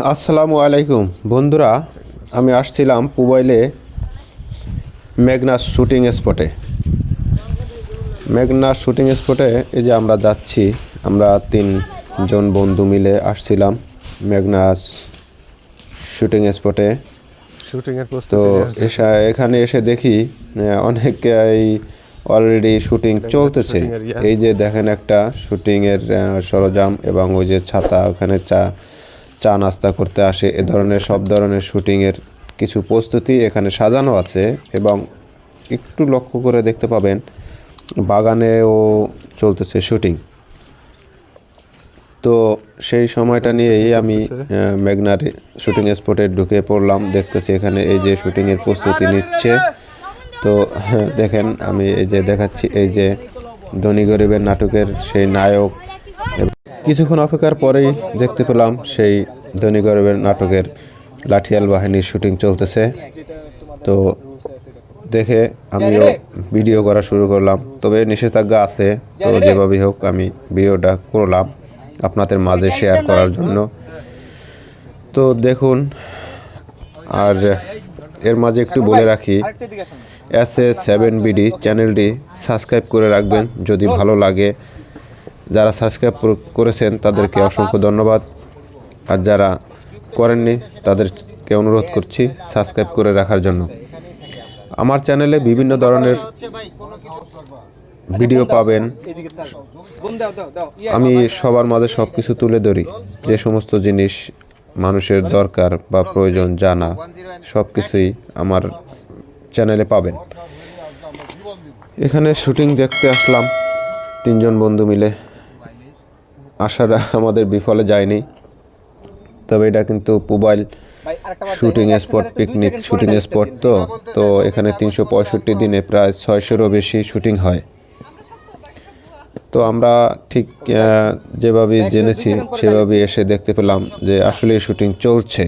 আসসালামু আলাইকুম বন্ধুরা, আমি আসছিলাম পুবাইলে মেঘনার শুটিং স্পটে। মেঘনার শুটিং স্পটে এই যে আমরা যাচ্ছি, আমরা 3 জন বন্ধু মিলে আসছিলাম মেঘনাস শুটিং স্পটে। শুটিংয়ের তো প্রস্তুতি এখানে এসে দেখি অনেকেই অলরেডি শুটিং চলতেছে। শুটিংয়ের এই যে দেখেন একটা শুটিংয়ের সরঞ্জাম এবং ওই যে ছাতা, ওখানে চা চা নাস্তা করতে আসে, এ ধরনের সব ধরনের শুটিংয়ের কিছু প্রস্তুতি এখানে সাজানো আছে। এবং একটু লক্ষ্য করে দেখতে পাবেন বাগানেও চলতেছে শুটিং। তো সেই সময়টা নিয়েই আমি মেঘনার শুটিং স্পটে ঢুকে পড়লাম। দেখতেছি এখানে এই যে শুটিংয়ের প্রস্তুতি নিচ্ছে। তো দেখেন আমি এই যে দেখাচ্ছি, এই যে ধনী গরিবের নাটকের সেই নায়ক। কিছুক্ষণ অপেক্ষার পরেই দেখতে পেলাম সেই ধনী গরিবের নাটকের লাঠিয়াল বাহিনীর শুটিং চলতেছে। তো দেখে আমিও ভিডিও করা শুরু করলাম, তবে নিষেধাজ্ঞা আছে। তো যেভাবেই হোক আমি ভিডিওটা করলাম আপনাদের মাঝে শেয়ার করার জন্য। তো দেখুন, আর এর মাঝে একটু বলে রাখি, SA7BD চ্যানেলটি সাবস্ক্রাইব করে রাখবেন যদি ভালো লাগে। যারা সাবস্ক্রাইব করেছেন তাদেরকে অসংখ্য ধন্যবাদ, আর যারা করেননি তাদেরকে অনুরোধ করছি সাবস্ক্রাইব করে রাখার জন্য। আমার চ্যানেলে বিভিন্ন ধরনের ভিডিও পাবেন। আমি সবার মাঝে সব কিছু তুলে ধরি, যে সমস্ত জিনিস মানুষের দরকার বা প্রয়োজন জানা, সব কিছুই আমার চ্যানেলে পাবেন। এখানে শুটিং দেখতে আসলাম 3 জন বন্ধু মিলে। আশাটা আমাদের বিফলে যায়নি, তবে এটা কিন্তু Pubail shooting spot, picnic shooting spot. তো এখানে 365 দিনে প্রায় 600-এরও বেশি শুটিং হয়। তো আমরা ঠিক যেভাবে জেনেছি সেভাবে এসে দেখতে পেলাম যে আসলে শুটিং চলছে।